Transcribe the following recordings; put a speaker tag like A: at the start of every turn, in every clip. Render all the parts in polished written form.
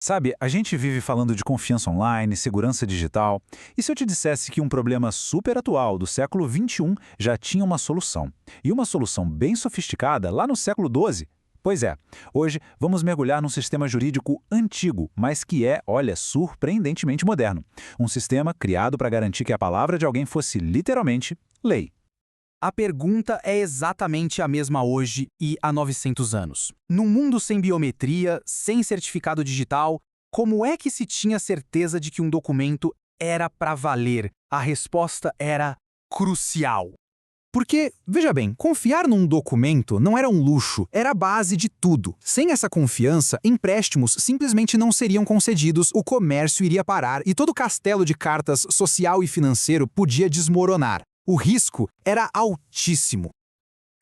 A: Sabe, a gente vive falando de confiança online, segurança digital, e se eu te dissesse que um problema super atual do século XXI já tinha uma solução, e uma solução bem sofisticada lá no século XII? Pois é, hoje vamos mergulhar num sistema jurídico antigo, mas que é, olha, surpreendentemente moderno. Um sistema criado para garantir que a palavra de alguém fosse literalmente lei.
B: A pergunta é exatamente a mesma hoje e há 900 anos. Num mundo sem biometria, sem certificado digital, como é que se tinha certeza de que um documento era para valer? A resposta era crucial. Porque, veja bem, confiar num documento não era um luxo, era a base de tudo. Sem essa confiança, empréstimos simplesmente não seriam concedidos, o comércio iria parar e todo o castelo de cartas social e financeiro podia desmoronar. O risco era altíssimo.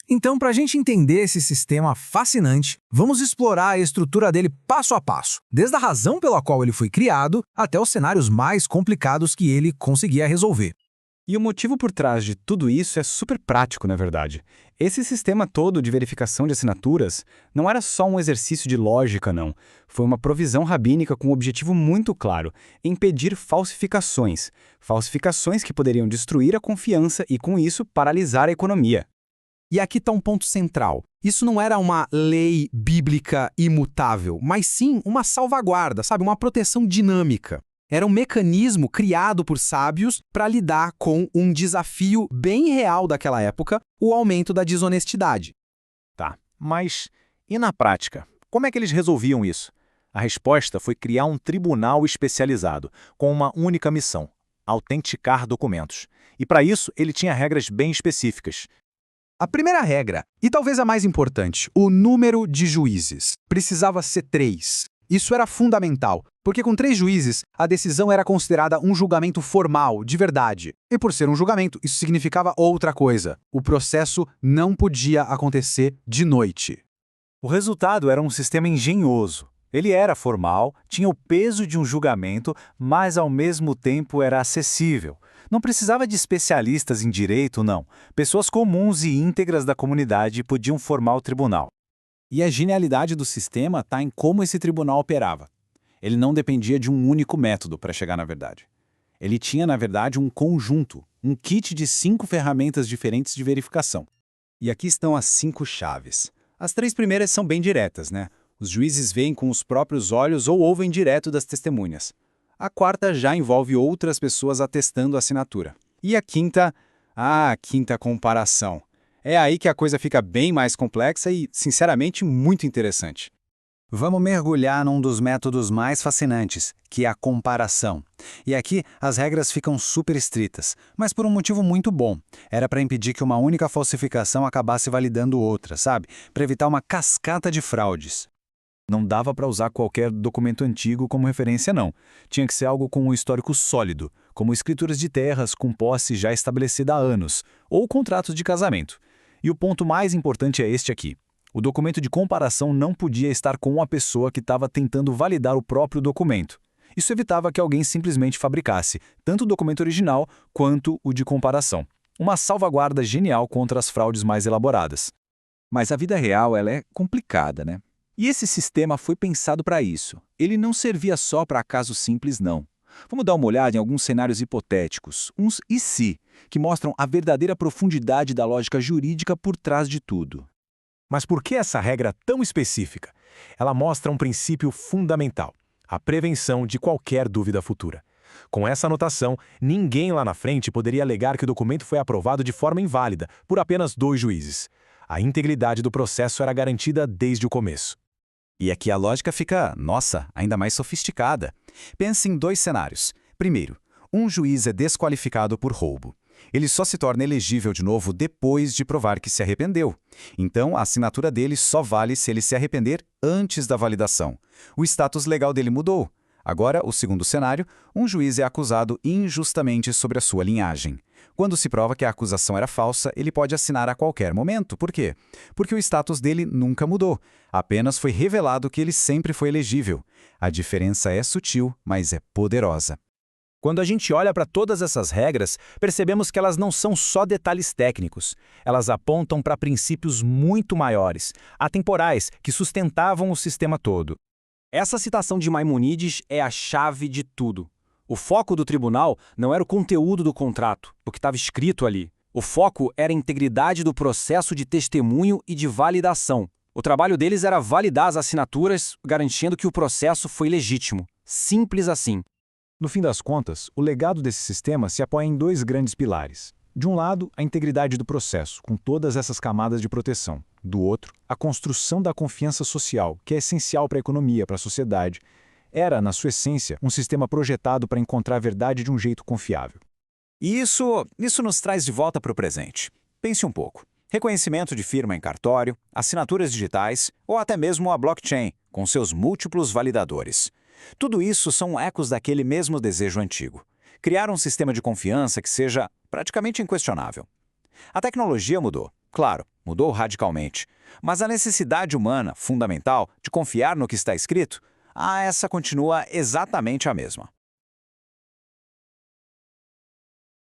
B: Então, para a gente entender esse sistema fascinante, vamos explorar a estrutura dele passo a passo, desde a razão pela qual ele foi criado até os cenários mais complicados que ele conseguia resolver.
C: E o motivo por trás de tudo isso é super prático, na verdade. Esse sistema todo de verificação de assinaturas não era só um exercício de lógica, não. Foi uma provisão rabínica com um objetivo muito claro: impedir falsificações. Falsificações que poderiam destruir a confiança e, com isso, paralisar a economia.
B: E aqui está um ponto central. Isso não era uma lei bíblica imutável, mas sim uma salvaguarda, sabe? Uma proteção dinâmica. Era um mecanismo criado por sábios para lidar com um desafio bem real daquela época, o aumento da desonestidade.
A: Tá, mas e na prática? Como é que eles resolviam isso? A resposta foi criar um tribunal especializado, com uma única missão: autenticar documentos. E para isso, ele tinha regras bem específicas.
B: A primeira regra, e talvez a mais importante, o número de juízes. Precisava ser 3. Isso era fundamental, porque com 3 juízes, a decisão era considerada um julgamento formal, de verdade. E por ser um julgamento, isso significava outra coisa: o processo não podia acontecer de noite.
A: O resultado era um sistema engenhoso. Ele era formal, tinha o peso de um julgamento, mas ao mesmo tempo era acessível. Não precisava de especialistas em direito, não. Pessoas comuns e íntegras da comunidade podiam formar o tribunal.
D: E a genialidade do sistema está em como esse tribunal operava. Ele não dependia de um único método para chegar na verdade. Ele tinha, na verdade, um conjunto, um kit de 5 ferramentas diferentes de verificação.
C: E aqui estão as 5 chaves. As 3 primeiras são bem diretas, né? Os juízes veem com os próprios olhos ou ouvem direto das testemunhas. A quarta já envolve outras pessoas atestando a assinatura. E a quinta? A quinta comparação. É aí que a coisa fica bem mais complexa e, sinceramente, muito interessante.
D: Vamos mergulhar num dos métodos mais fascinantes, que é a comparação. E aqui as regras ficam super estritas, mas por um motivo muito bom. Era para impedir que uma única falsificação acabasse validando outra, sabe? Para evitar uma cascata de fraudes.
A: Não dava para usar qualquer documento antigo como referência, não. Tinha que ser algo com um histórico sólido, como escrituras de terras com posse já estabelecida há anos, ou contratos de casamento. E o ponto mais importante é este aqui: o documento de comparação não podia estar com a pessoa que estava tentando validar o próprio documento. Isso evitava que alguém simplesmente fabricasse tanto o documento original quanto o de comparação. Uma salvaguarda genial contra as fraudes mais elaboradas.
E: Mas a vida real ela é complicada, né? E esse sistema foi pensado para isso. Ele não servia só para casos simples, não. Vamos dar uma olhada em alguns cenários hipotéticos, uns e se, que mostram a verdadeira profundidade da lógica jurídica por trás de tudo.
A: Mas por que essa regra tão específica? Ela mostra um princípio fundamental: a prevenção de qualquer dúvida futura. Com essa anotação, ninguém lá na frente poderia alegar que o documento foi aprovado de forma inválida por apenas 2 juízes. A integridade do processo era garantida desde o começo.
D: E aqui a lógica fica, nossa, ainda mais sofisticada. Pense em 2 cenários. Primeiro, um juiz é desqualificado por roubo. Ele só se torna elegível de novo depois de provar que se arrependeu. Então, a assinatura dele só vale se ele se arrepender antes da validação. O status legal dele mudou. Agora, o segundo cenário, um juiz é acusado injustamente sobre a sua linhagem. Quando se prova que a acusação era falsa, ele pode assinar a qualquer momento. Por quê? Porque o status dele nunca mudou. Apenas foi revelado que ele sempre foi elegível. A diferença é sutil, mas é poderosa.
A: Quando a gente olha para todas essas regras, percebemos que elas não são só detalhes técnicos. Elas apontam para princípios muito maiores, atemporais, que sustentavam o sistema todo.
F: Essa citação de Maimonides é a chave de tudo. O foco do tribunal não era o conteúdo do contrato, o que estava escrito ali. O foco era a integridade do processo de testemunho e de validação. O trabalho deles era validar as assinaturas, garantindo que o processo foi legítimo. Simples assim.
A: No fim das contas, o legado desse sistema se apoia em dois grandes pilares. De um lado, a integridade do processo, com todas essas camadas de proteção. Do outro, a construção da confiança social, que é essencial para a economia, para a sociedade. Era, na sua essência, um sistema projetado para encontrar a verdade de um jeito confiável.
D: E isso nos traz de volta para o presente. Pense um pouco. Reconhecimento de firma em cartório, assinaturas digitais ou até mesmo a blockchain, com seus múltiplos validadores. Tudo isso são ecos daquele mesmo desejo antigo. Criar um sistema de confiança que seja praticamente inquestionável. A tecnologia mudou, claro, mudou radicalmente. Mas a necessidade humana, fundamental, de confiar no que está escrito, essa continua exatamente a mesma.